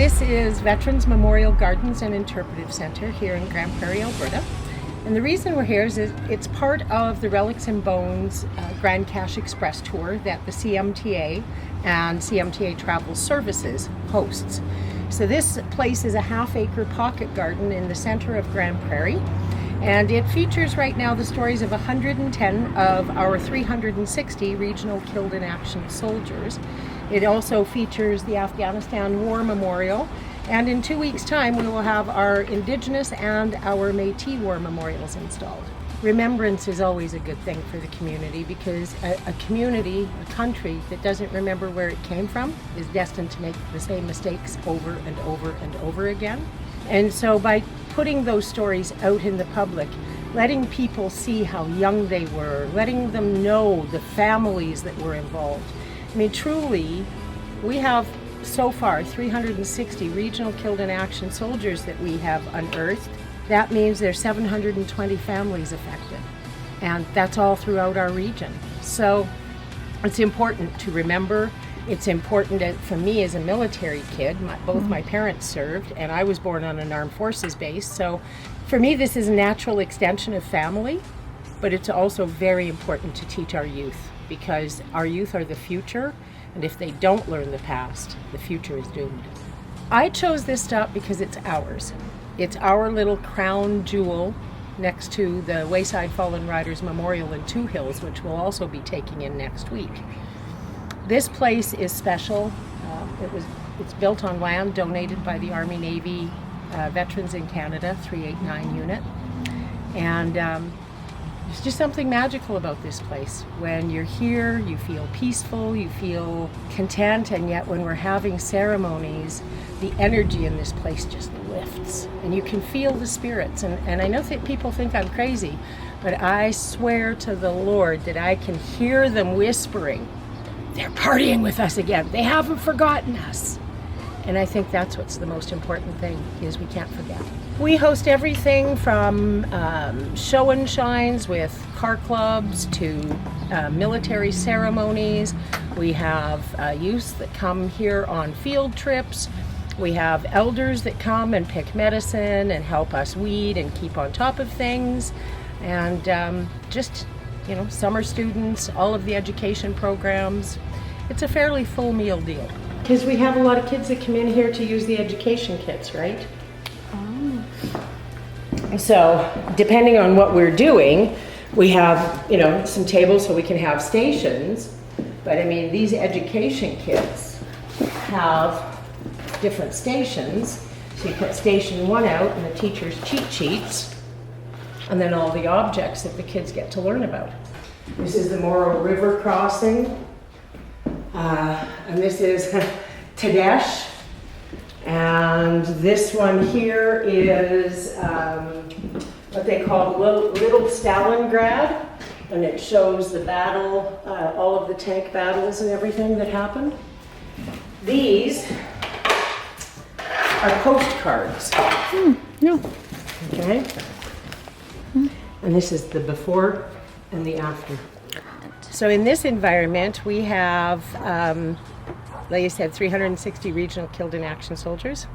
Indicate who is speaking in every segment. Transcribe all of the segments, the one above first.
Speaker 1: This is Veterans Memorial Gardens and Interpretive Center here in Grande Prairie, Alberta. And the reason we're here is it's part of the Relics and Bones Grande Cache Express Tour that the CMTA and CMTA Travel Services hosts. So this place is a half-acre pocket garden in the center of Grande Prairie. And it features right now the stories of 110 of our 360 regional killed in action soldiers. It also features the Afghanistan War Memorial, and in 2 weeks' time we will have our Indigenous and our Métis War Memorials installed. Remembrance is always a good thing for the community, because a community, a country that doesn't remember where it came from is destined to make the same mistakes over and over and over again. And so by putting those stories out in the public, letting people see how young they were, letting them know the families that were involved. I mean, truly, we have so far 360 regional killed in action soldiers that we have unearthed. That means there's 720 families affected, and that's all throughout our region. So it's important to remember. It's important for me as a military kid. Both my parents served, and I was born on an armed forces base. So for me, this is a natural extension of family, but it's also very important to teach our youth, because our youth are the future, and if they don't learn the past, the future is doomed. I chose this stop because it's ours. It's our little crown jewel next to the Wayside Fallen Riders Memorial in Two Hills, which we'll also be taking in next week. This place is special. It's built on land donated by the Army Navy Veterans in Canada 389 unit, and there's just something magical about this place. When you're here, you feel peaceful, you feel content, and yet when we're having ceremonies, the energy in this place just lifts, and you can feel the spirits. And I know that people think I'm crazy, but I swear to the Lord that I can hear them whispering, they're partying with us again. They haven't forgotten us. And I think that's what's the most important thing, is we can't forget. We host everything from show and shines with car clubs to military ceremonies. We have youths that come here on field trips. We have elders that come and pick medicine and help us weed and keep on top of things. And summer students, all of the education programs. It's a fairly full meal deal. Because we have a lot of kids that come in here to use the education kits, right? Oh. So, depending on what we're doing, we have, some tables so we can have stations. But I mean, these education kits have different stations. So you put station 1 out and the teacher's cheat sheets, and then all the objects that the kids get to learn about. This is the Morrow River crossing. And this is Tadesh, and this one here is what they call Little Stalingrad, and it shows the battle, all of the tank battles and everything that happened. These are postcards.
Speaker 2: No.
Speaker 1: Okay? And this is the before and the after. So in this environment, we have, like I said, 360 regional killed in action soldiers.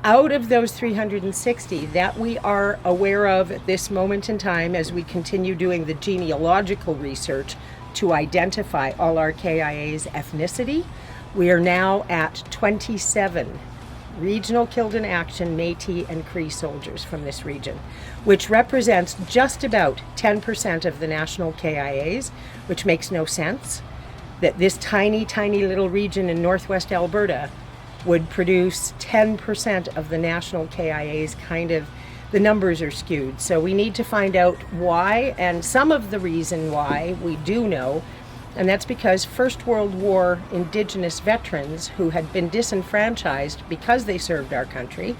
Speaker 1: Out of those 360 that we are aware of at this moment in time, as we continue doing the genealogical research to identify all our KIA's ethnicity, we are now at 27 regional killed in action Métis and Cree soldiers from this region, which represents just about 10% of the national KIAs, which makes no sense that this tiny, tiny little region in northwest Alberta would produce 10% of the national KIAs. The numbers are skewed. So we need to find out why, and some of the reason why we do know, and that's because First World War Indigenous veterans who had been disenfranchised because they served our country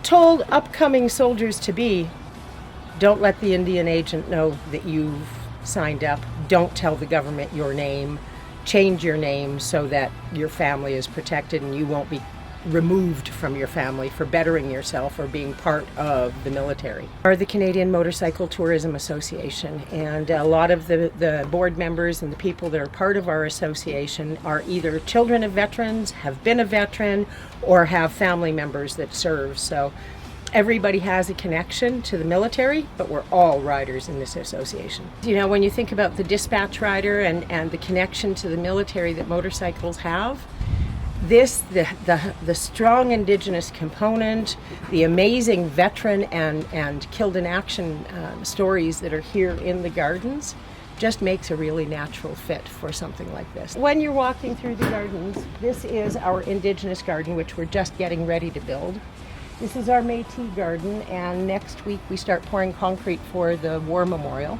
Speaker 1: told upcoming soldiers to be, don't let the Indian agent know that you've signed up, don't tell the government your name, change your name so that your family is protected and you won't be removed from your family for bettering yourself or being part of the military. Are the Canadian Motorcycle Tourism Association, and a lot of the board members and the people that are part of our association are either children of veterans, have been a veteran, or have family members that serve. So everybody has a connection to the military, but we're all riders in this association. You know, when you think about the dispatch rider and the connection to the military that motorcycles have, the strong Indigenous component, the amazing veteran and killed in action stories that are here in the gardens just makes a really natural fit for something like this. When you're walking through the gardens, this is our Indigenous garden, which we're just getting ready to build. This is our Métis garden, and next week we start pouring concrete for the War Memorial.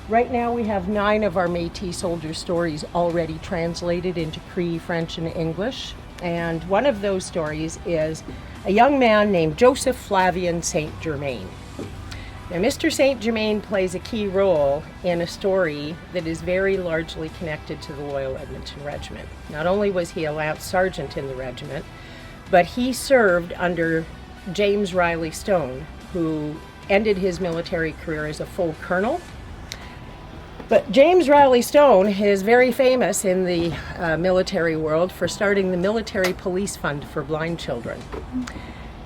Speaker 1: Right now we have 9 of our Métis soldier stories already translated into Cree, French, and English. And one of those stories is a young man named Joseph Flavian St. Germain. Now, Mr. St. Germain plays a key role in a story that is very largely connected to the Loyal Edmonton Regiment. Not only was he a lance sergeant in the regiment, but he served under James Riley Stone, who ended his military career as a full colonel. But James Riley Stone is very famous in the military world for starting the Military Police Fund for blind children.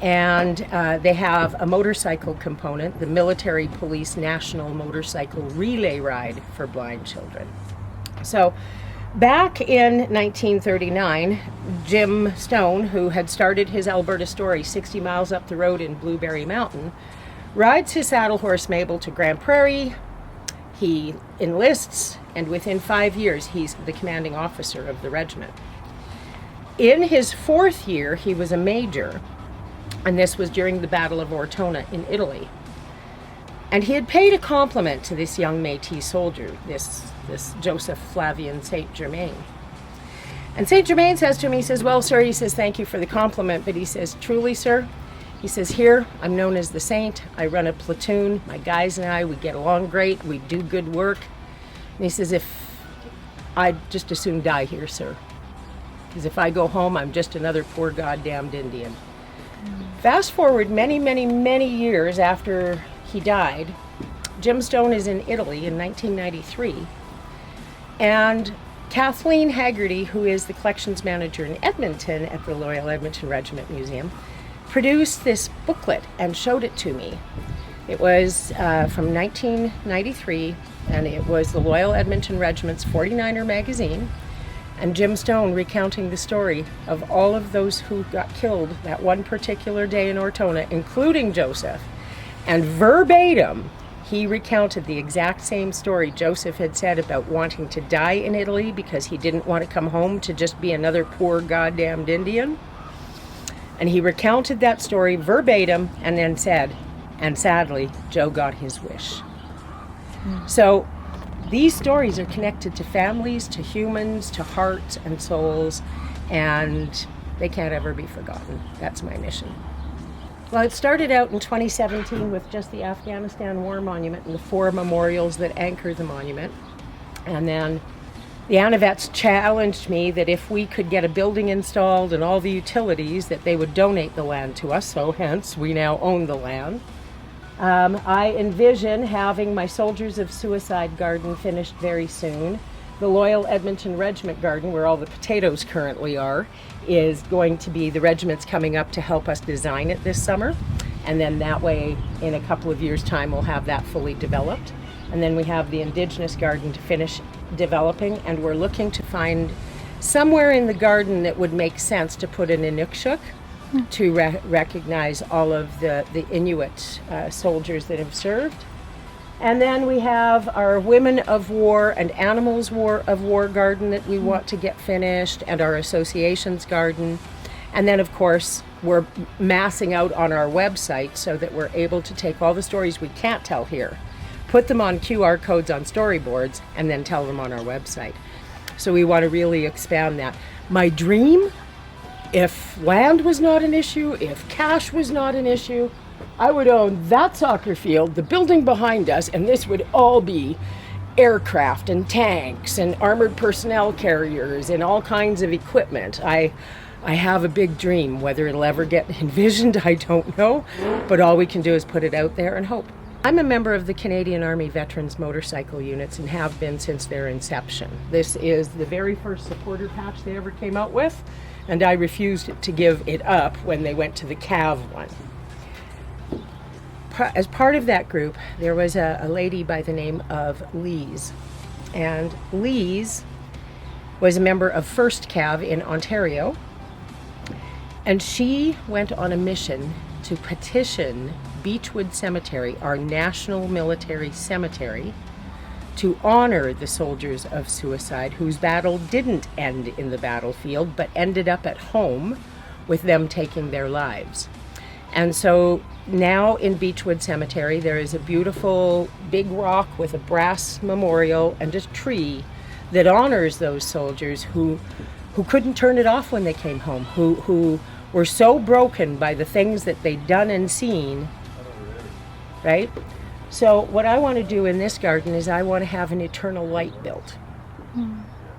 Speaker 1: And they have a motorcycle component, the Military Police National Motorcycle Relay Ride for blind children. So back in 1939, Jim Stone, who had started his Alberta story 60 miles up the road in Blueberry Mountain, rides his saddle horse Mabel to Grande Prairie. He enlists, and within 5 years, he's the commanding officer of the regiment. In his 4th year, he was a major, and this was during the Battle of Ortona in Italy. And he had paid a compliment to this young Métis soldier, this Joseph Flavian St. Germain. And St. Germain says to him, he says, "Well, sir," he says, "thank you for the compliment," but he says, "Truly, sir," he says, "here, I'm known as the Saint. I run a platoon. My guys and I, we get along great. We do good work." And he says, "I'd just as soon die here, sir. Because if I go home, I'm just another poor goddamned Indian." Fast forward many, many, many years after he died, Jim Stone is in Italy in 1993. And Kathleen Haggerty, who is the collections manager in Edmonton at the Loyal Edmonton Regiment Museum, produced this booklet and showed it to me. It was from 1993, and it was the Loyal Edmonton Regiment's 49er magazine, and Jim Stone recounting the story of all of those who got killed that one particular day in Ortona, including Joseph. And verbatim, he recounted the exact same story Joseph had said about wanting to die in Italy because he didn't want to come home to just be another poor goddamned Indian. And he recounted that story verbatim and then said, and sadly, Joe got his wish. So these stories are connected to families, to humans, to hearts and souls, and they can't ever be forgotten. That's my mission. Well, it started out in 2017 with just the Afghanistan War Monument and the 4 memorials that anchor the monument. And then the Anavets challenged me that if we could get a building installed and all the utilities, that they would donate the land to us, so hence we now own the land. I envision having my Soldiers of Suicide garden finished very soon. The Loyal Edmonton Regiment garden, where all the potatoes currently are, is going to be the regiment's coming up to help us design it this summer. And then that way, in a couple of years' time, we'll have that fully developed. And then we have the Indigenous garden to finish developing, and we're looking to find somewhere in the garden that would make sense to put an Inukshuk to recognize all of the Inuit soldiers that have served. And then we have our Women of War and Animals of War garden that we want to get finished, and our associations garden. And then, of course, we're massing out on our website so that we're able to take all the stories we can't tell here, put them on QR codes on storyboards, and then tell them on our website. So we want to really expand that. My dream, if land was not an issue, if cash was not an issue, I would own that soccer field, the building behind us, and this would all be aircraft and tanks and armored personnel carriers and all kinds of equipment. I I have a big dream. Whether it'll ever get envisioned, I don't know, but all we can do is put it out there and hope. I'm a member of the Canadian Army Veterans Motorcycle Units and have been since their inception. This is the very first supporter patch they ever came out with, and I refused to give it up when they went to the CAV one. As part of that group, there was a lady by the name of Lise, and Lise was a member of 1st CAV in Ontario, and she went on a mission to petition Beechwood Cemetery, our national military cemetery, to honor the soldiers of suicide whose battle didn't end in the battlefield but ended up at home with them taking their lives. And so now in Beechwood Cemetery there is a beautiful big rock with a brass memorial and a tree that honors those soldiers who couldn't turn it off when they came home, who were so broken by the things that they'd done and seen, right? So what I want to do in this garden is I want to have an eternal light built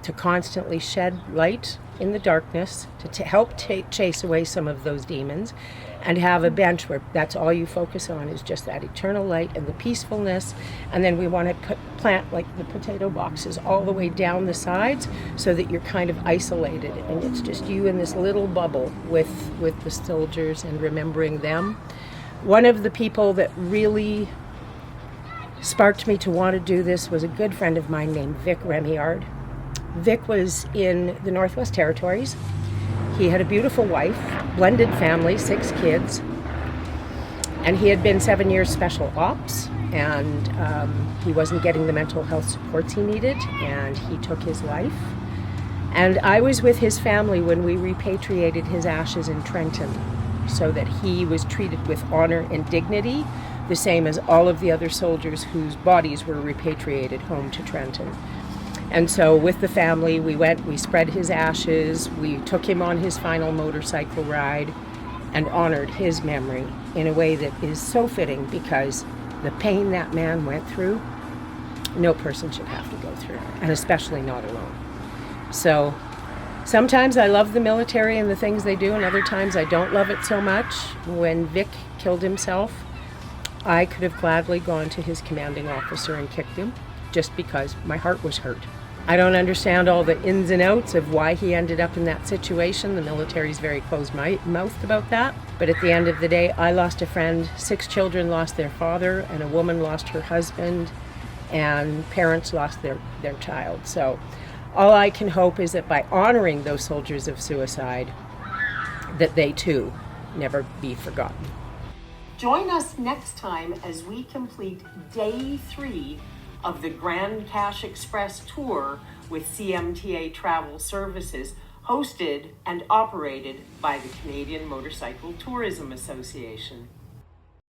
Speaker 1: to constantly shed light in the darkness to help chase away some of those demons, and have a bench where that's all you focus on is just that eternal light and the peacefulness. And then we want to plant like the potato boxes all the way down the sides so that you're kind of isolated and it's just you in this little bubble with the soldiers and remembering them. One of the people that really sparked me to want to do this was a good friend of mine named Vic Remillard. Vic was in the Northwest Territories. He had a beautiful wife, blended family, 6 kids, and he had been 7 years special ops, and he wasn't getting the mental health supports he needed, and he took his life. And I was with his family when we repatriated his ashes in Trenton so that he was treated with honor and dignity, the same as all of the other soldiers whose bodies were repatriated home to Trenton. And so with the family, we went, we spread his ashes, we took him on his final motorcycle ride and honored his memory in a way that is so fitting, because the pain that man went through, no person should have to go through, and especially not alone. So sometimes I love the military and the things they do, and other times I don't love it so much. When Vic killed himself, I could have gladly gone to his commanding officer and kicked him, just because my heart was hurt. I don't understand all the ins and outs of why he ended up in that situation. The military's very closed-mouthed about that. But at the end of the day, I lost a friend, 6 children lost their father, and a woman lost her husband, and parents lost their child. So all I can hope is that by honoring those soldiers of suicide, that they too never be forgotten. Join us next time as we complete day 3 of the Grande Cache Express tour with CMTA Travel Services, hosted and operated by the Canadian Motorcycle Tourism Association.